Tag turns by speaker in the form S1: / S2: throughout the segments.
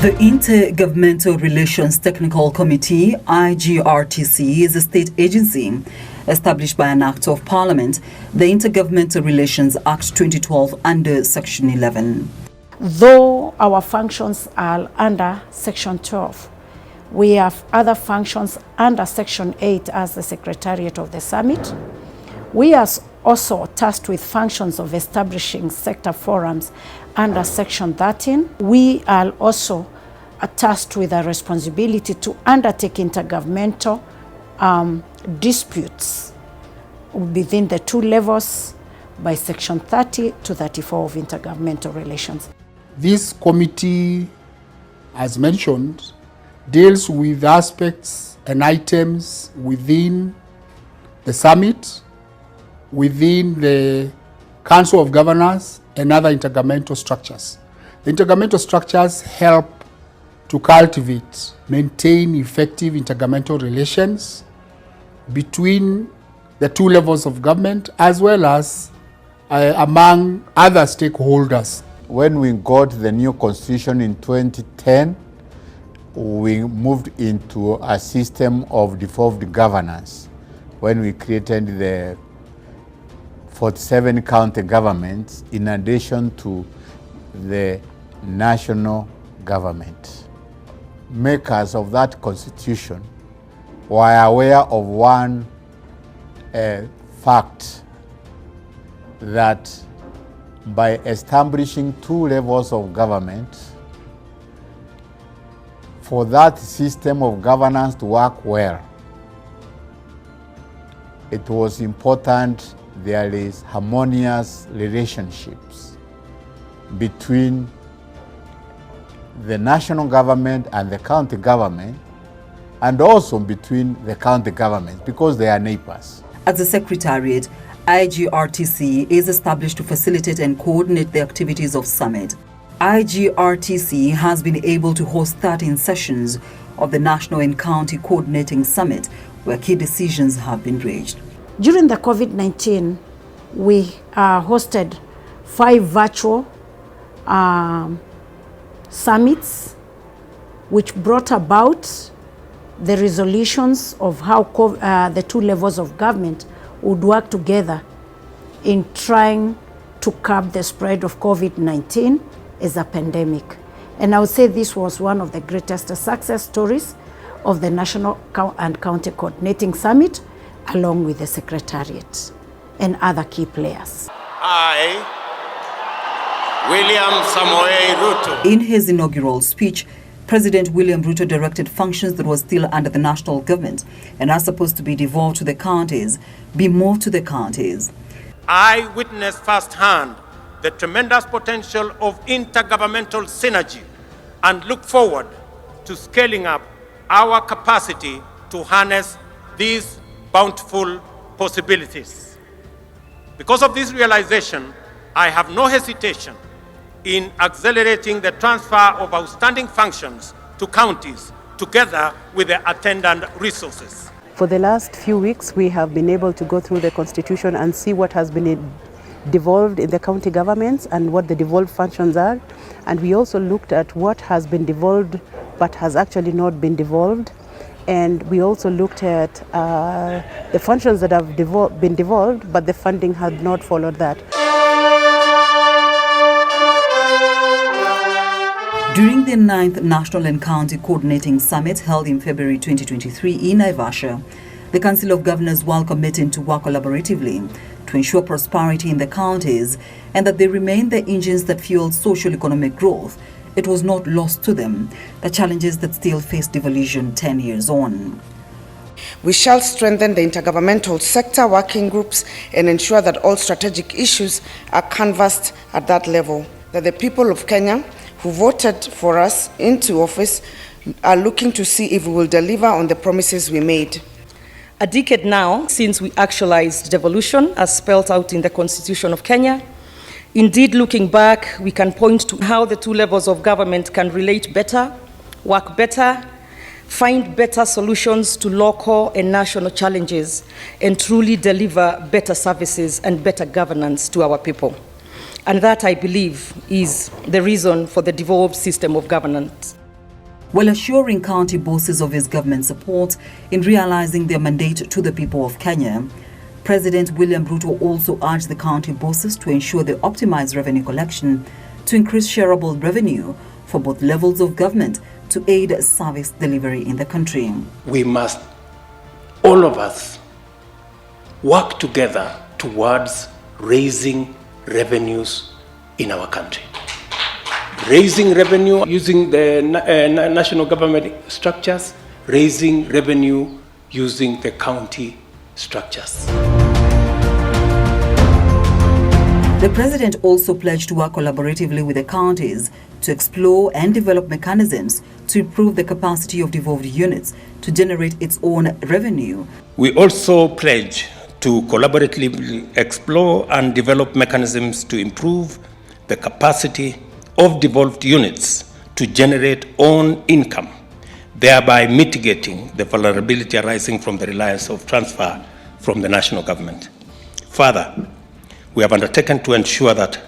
S1: The Intergovernmental Relations Technical Committee, IGRTC, is a state agency established by an Act of Parliament, the Intergovernmental Relations Act 2012 under Section 11.
S2: Though our functions are under Section 12, we have other functions under Section 8 as the Secretariat of the Summit. We are also tasked with functions of establishing sector forums under Section 13. We are also tasked with a responsibility to undertake intergovernmental disputes within the two levels by Section 30 to 34 of intergovernmental relations.
S3: This committee, as mentioned, deals with aspects and items within the summit, within the Council of Governors and other intergovernmental structures. The intergovernmental structures help to cultivate, maintain effective intergovernmental relations between the two levels of government as well as among other stakeholders.
S4: When we got the new constitution in 2010, we moved into a system of devolved governance when we created the 47 county governments in addition to the national government. Makers of that constitution were aware of one fact, that by establishing two levels of government, for that system of governance to work well, it was important there is harmonious relationships between the national government and the county government, and also between the county governments, because they are neighbors.
S1: As a secretariat, IGRTC is established to facilitate and coordinate the activities of Summit. IGRTC has been able to host 13 sessions of the National and County Coordinating Summit, where key decisions have been reached.
S2: During the COVID-19, we hosted 5 virtual summits, which brought about the resolutions of how the two levels of government would work together in trying to curb the spread of COVID-19 as a pandemic. And I would say this was one of the greatest success stories of the National and County Coordinating Summit, along with the Secretariat and other key players.
S5: William Samoei Ruto.
S1: In his inaugural speech, President William Ruto directed functions that were still under the national government and are supposed to be devolved to the counties be moved to the counties.
S5: I witnessed firsthand the tremendous potential of intergovernmental synergy and look forward to scaling up our capacity to harness these bountiful possibilities. Because of this realization, I have no hesitation in accelerating the transfer of outstanding functions to counties together with the attendant resources.
S6: For the last few weeks, we have been able to go through the Constitution and see what has been devolved in the county governments and what the devolved functions are. And we also looked at what has been devolved but has actually not been devolved. And we also looked at the functions that have been devolved, but the funding had not followed that.
S1: During the 9th National and County Coordinating Summit held in February 2023 in Naivasha, the Council of Governors welcomed meeting to work collaboratively to ensure prosperity in the counties and that they remain the engines that fuel socio-economic growth. It was not lost to them the challenges that still face devolution 10 years on.
S7: We shall strengthen the intergovernmental sector working groups and ensure that all strategic issues are canvassed at that level, that the people of Kenya who voted for us into office are looking to see if we will deliver on the promises we made.
S8: A decade now since we actualized devolution as spelled out in the Constitution of Kenya. Indeed, looking back, we can point to how the two levels of government can relate better, work better, find better solutions to local and national challenges, and truly deliver better services and better governance to our people. And that, I believe, is the reason for the devolved system of governance.
S1: while assuring county bosses of his government support in realizing their mandate to the people of Kenya. President William Ruto also urged the county bosses to ensure they optimize revenue collection to increase shareable revenue for both levels of government to aid service delivery in the country.
S5: We must, all of us, work together towards raising revenues in our country. Raising revenue using the national government structures, raising revenue using the county structures.
S1: The president also pledged to work collaboratively with the counties to explore and develop mechanisms to improve the capacity of devolved units to generate its own revenue.
S5: We also pledge to collaboratively explore and develop mechanisms to improve the capacity of devolved units to generate own income, thereby mitigating the vulnerability arising from the reliance of transfer from the national government. Further, we have undertaken to ensure that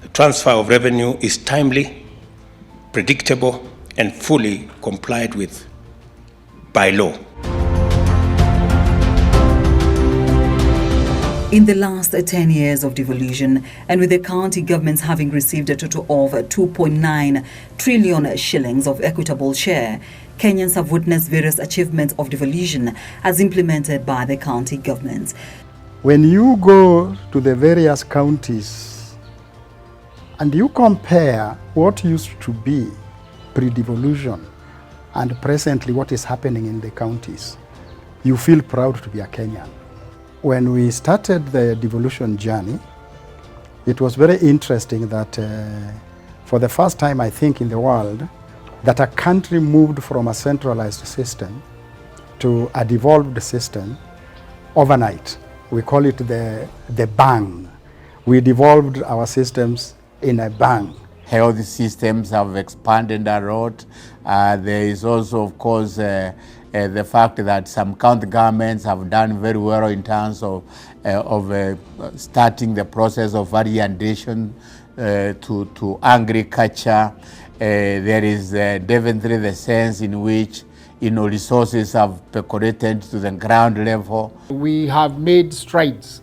S5: the transfer of revenue is timely, predictable, and fully complied with by law.
S1: In the last 10 years of devolution, and with the county governments having received a total of 2.9 trillion shillings of equitable share, Kenyans have witnessed various achievements of devolution as implemented by the county governments.
S3: When you go to the various counties and you compare what used to be pre-devolution and presently what is happening in the counties, you feel proud to be a Kenyan. When we started the devolution journey, it was very interesting that for the first time, I think, in the world, that a country moved from a centralized system to a devolved system overnight. We call it the bang. We devolved our systems in a bang.
S4: Health systems have expanded a lot. There is also, of course, the fact that some county governments have done very well in terms of starting the process of variation to agriculture. There is definitely the sense in which resources have percolated to the ground level.
S3: We have made strides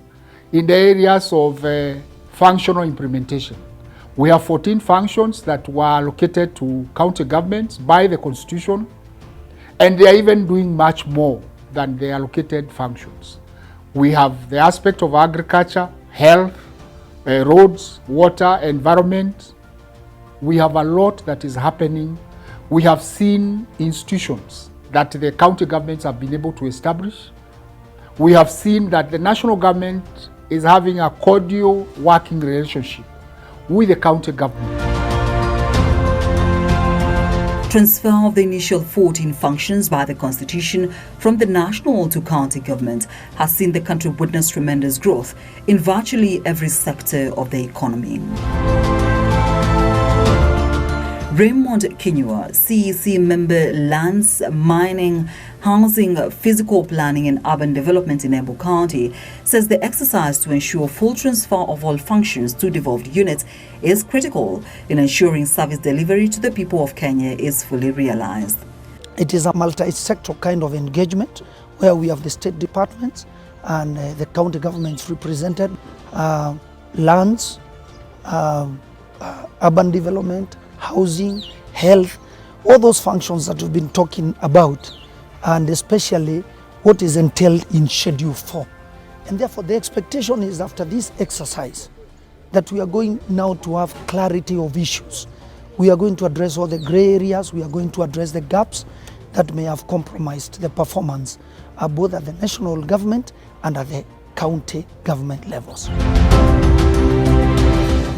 S3: in the areas of functional implementation. We have 14 functions that were allocated to county governments by the Constitution, and they are even doing much more than the allocated functions. We have the aspect of agriculture, health, roads, water, environment. We have a lot that is happening. We have seen institutions that the county governments have been able to establish. We have seen that the national government is having a cordial working relationship with the county government.
S1: Transfer of the initial 14 functions by the Constitution from the national to county government has seen the country witness tremendous growth in virtually every sector of the economy. Raymond Kinyua, CEC member, Lands, Mining, Housing, Physical Planning and Urban Development in Embu County, says the exercise to ensure full transfer of all functions to devolved units is critical in ensuring service delivery to the people of Kenya is fully realized.
S9: It is a multi-sector kind of engagement where we have the state departments and the county governments represented, lands, urban development, housing, health, all those functions that we've been talking about, and especially what is entailed in Schedule 4. And therefore the expectation is after this exercise that we are going now to have clarity of issues. We are going to address all the gray areas, we are going to address the gaps that may have compromised the performance both at the national government and at the county government levels.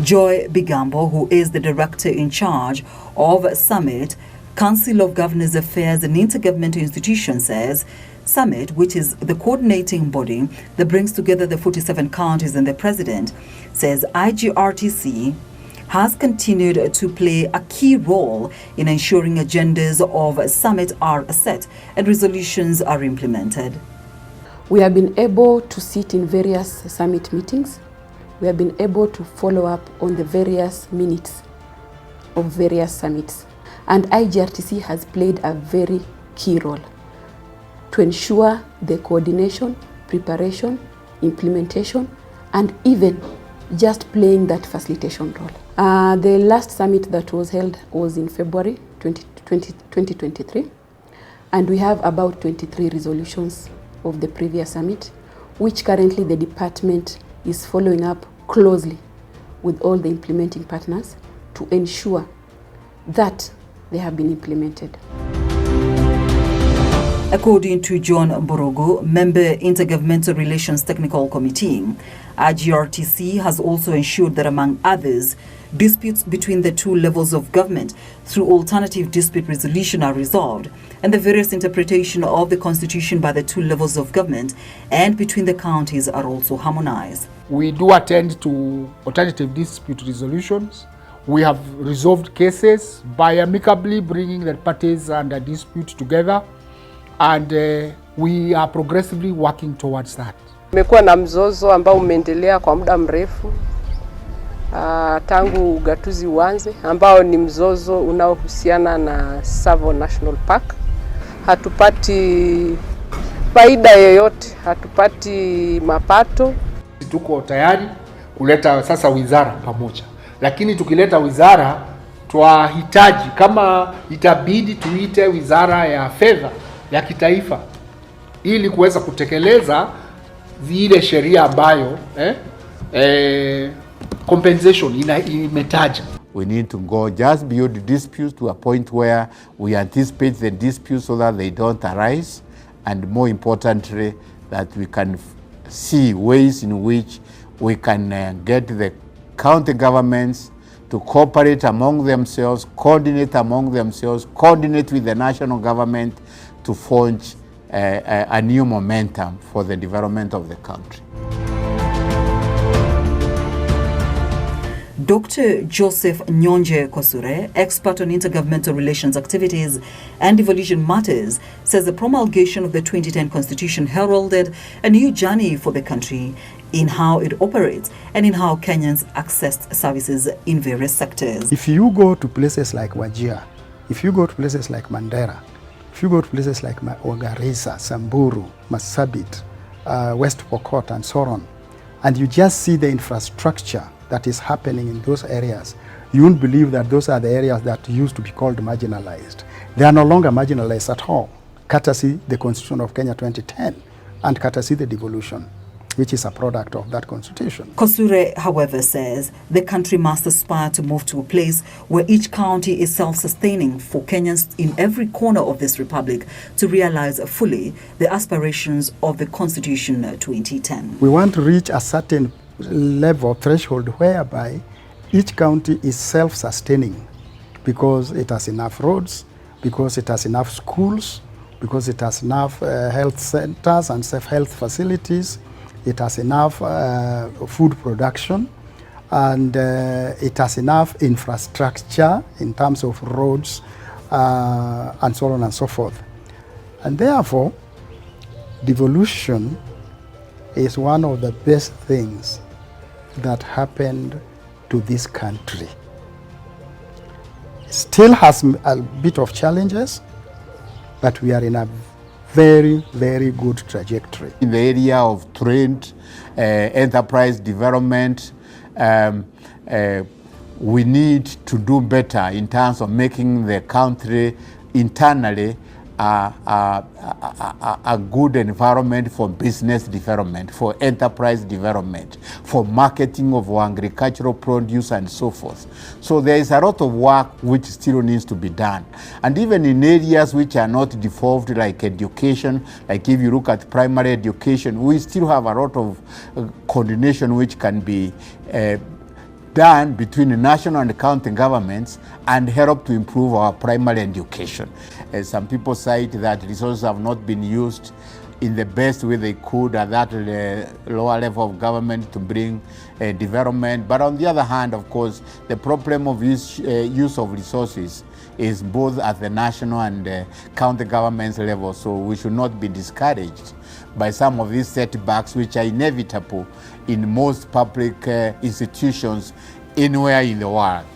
S1: Joy Bigambo, who is the director in charge of Summit, Council of Governors Affairs and Intergovernmental Institutions, says Summit, which is the coordinating body that brings together the 47 counties and the president, says IGRTC has continued to play a key role in ensuring agendas of Summit are set and resolutions are implemented.
S10: We have been able to sit in various Summit meetings. We have been able to follow up on the various minutes of various summits. And IGRTC has played a very key role to ensure the coordination, preparation, implementation, and even just playing that facilitation role. The last summit that was held was in February 2023, and we have about 23 resolutions of the previous summit, which currently the department is following up closely with all the implementing partners to ensure that they have been implemented.
S1: According to John Mborogo, member Intergovernmental Relations Technical Committee, IGRTC has also ensured that, among others, disputes between the two levels of government through alternative dispute resolution are resolved, and the various interpretation of the constitution by the two levels of government and between the counties are also harmonized.
S3: We do attend to alternative dispute resolutions. We have resolved cases by amicably bringing the parties under dispute together, and we are progressively working towards that.
S11: Kumekuwa na mzozo ambao umeendelea kwa muda mrefu tangu ugatuzi uanze, ambao ni mzozo unaohusiana na Tsavo National Park. Hatupati faida yoyote, hatupati mapato.
S3: Tuko tayari kuleta sasa wizara pamoja, lakini tukileta wizara twahitaji, kama itabidi tuite wizara ya fedha ya kitaifa ili kuweza kutekeleza zile sheria ambayo compensation imetaja.
S4: We need to go just beyond the disputes to a point where we anticipate the disputes so that they don't arise, and more importantly, that we can see ways in which we can get the county governments to cooperate among themselves, coordinate with the national government to forge a new momentum for the development of the country.
S1: Dr. Joseph Nyonje Kosure, expert on intergovernmental relations activities and devolution matters, says the promulgation of the 2010 Constitution heralded a new journey for the country in how it operates and in how Kenyans access services in various sectors.
S12: If you go to places like Wajir, if you go to places like Mandera, if you go to places like Garissa, Samburu, Marsabit, West Pokot and so on, and you just see the infrastructure that is happening in those areas, you won't believe that those are the areas that used to be called marginalized. They are no longer marginalized at all, courtesy the Constitution of Kenya 2010 and courtesy the devolution, which is a product of that constitution.
S1: Kosure, however, says the country must aspire to move to a place where each county is self-sustaining for Kenyans in every corner of this republic to realize fully the aspirations of the Constitution 2010.
S12: We want to reach a certain level threshold whereby each county is self-sustaining because it has enough roads, because it has enough schools, because it has enough health centers and safe health facilities, it has enough food production, and it has enough infrastructure in terms of roads and so on and so forth. And therefore, devolution is one of the best things that happened to this country. It still has a bit of challenges, but we are in a very, very good trajectory.
S4: In the area of trade, enterprise development, we need to do better in terms of making the country internally a good environment for business development, for enterprise development, for marketing of agricultural produce and so forth. So there is a lot of work which still needs to be done. And even in areas which are not devolved, like education, like if you look at primary education, we still have a lot of coordination which can be done between the national and county governments and help to improve our primary education. Some people cite that resources have not been used in the best way they could at that lower level of government to bring development. But on the other hand, of course, the problem of use of resources is both at the national and county governments level, so we should not be discouraged by some of these setbacks which are inevitable in most public institutions anywhere in the world.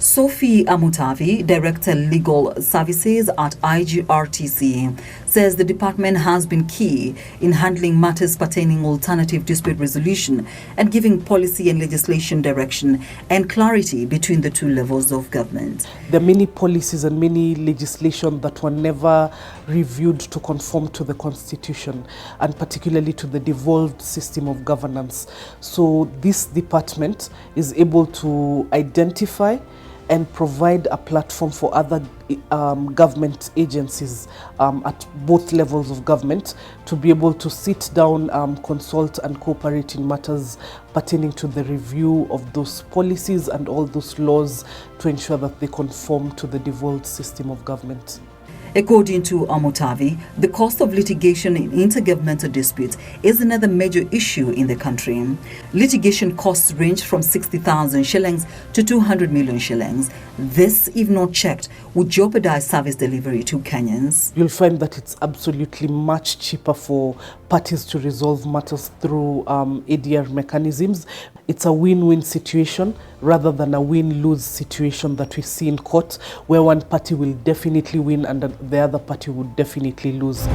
S1: Sophie Amutavi, Director Legal Services at IGRTC, says the department has been key in handling matters pertaining alternative dispute resolution and giving policy and legislation direction and clarity between the two levels of government.
S13: There are many policies and many legislation that were never reviewed to conform to the Constitution, and particularly to the devolved system of governance. So this department is able to identify and provide a platform for other government agencies at both levels of government to be able to sit down, consult and cooperate in matters pertaining to the review of those policies and all those laws to ensure that they conform to the devolved system of government.
S1: According to Amutavi, the cost of litigation in intergovernmental disputes is another major issue in the country. Litigation costs range from 60,000 shillings to 200 million shillings. This, if not checked, would jeopardize service delivery to Kenyans.
S13: You'll find that it's absolutely much cheaper for parties to resolve matters through ADR mechanisms. It's a win-win situation rather than a win-lose situation that we see in court, where one party will definitely win and the other party would definitely lose.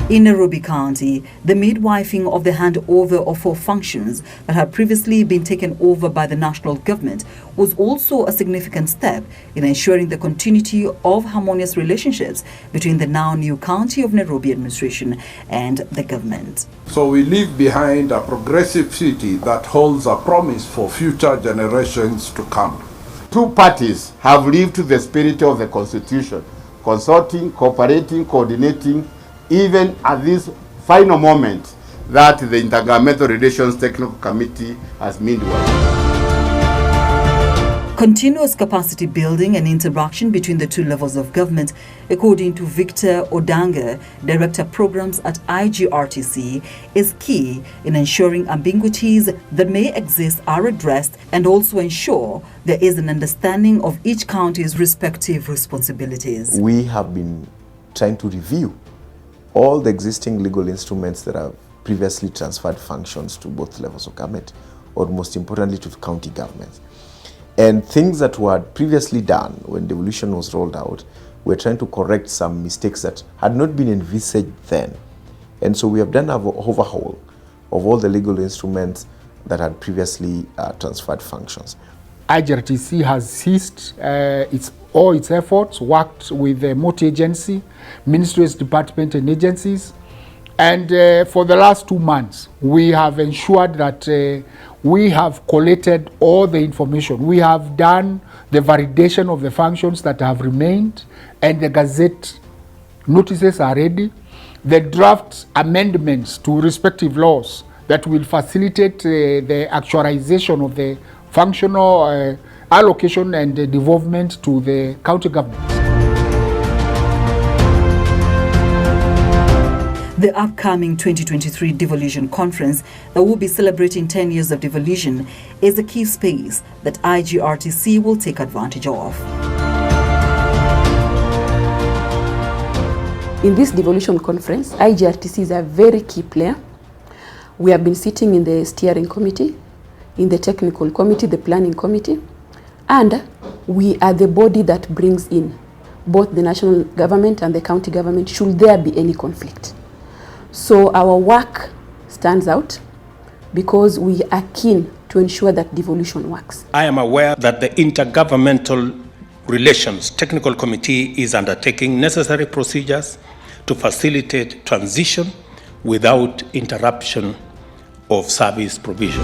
S1: In Nairobi County, the midwifing of the handover of 4 functions that had previously been taken over by the national government was also a significant step in ensuring the continuity of harmonious relationships between the now new County of Nairobi administration and the government.
S14: So we leave behind a progressive city that holds a promise for future generations to come.
S4: Two parties have lived to the spirit of the Constitution, consulting, cooperating, coordinating, even at this final moment that the Intergovernmental Relations Technical Committee has meanwhile.
S1: Continuous capacity building and interaction between the two levels of government, according to Victor Odanga, Director Programs at IGRTC, is key in ensuring ambiguities that may exist are addressed and also ensure there is an understanding of each county's respective responsibilities.
S15: We have been trying to review all the existing legal instruments that have previously transferred functions to both levels of government, or most importantly to the county governments. And things that were previously done when devolution was rolled out, we're trying to correct some mistakes that had not been envisaged then. And so we have done an overhaul of all the legal instruments that had previously transferred functions.
S3: IGRTC has ceased all its efforts, worked with the multi-agency, ministries, departments and agencies. And for the last 2 months, we have ensured that we have collated all the information. We have done the validation of the functions that have remained, and the Gazette notices are ready. The draft amendments to respective laws that will facilitate the actualization of the functional allocation and devolvement to the county government.
S1: The upcoming 2023 Devolution Conference that will be celebrating 10 years of devolution is a key space that IGRTC will take advantage of.
S10: In this devolution conference, IGRTC is a very key player. We have been sitting in the steering committee, in the technical committee, the planning committee, and we are the body that brings in both the national government and the county government should there be any conflict. So our work stands out because we are keen to ensure that devolution works.
S5: I am aware that the Intergovernmental Relations Technical Committee is undertaking necessary procedures to facilitate transition without interruption of service provision.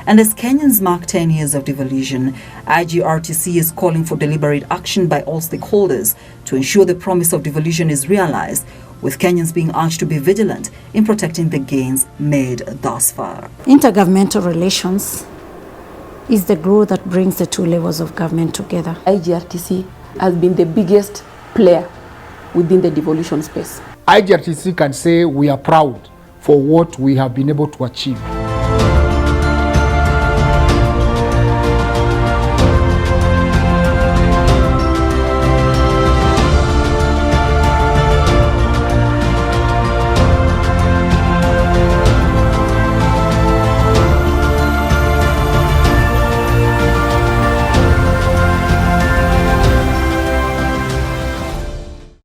S1: And as Kenyans mark 10 years of devolution, IGRTC is calling for deliberate action by all stakeholders to ensure the promise of devolution is realized, with Kenyans being urged to be vigilant in protecting the gains made thus far.
S2: Intergovernmental relations is the glue that brings the two levels of government together.
S10: IGRTC has been the biggest player within the devolution space.
S3: IGRTC can say we are proud for what we have been able to achieve.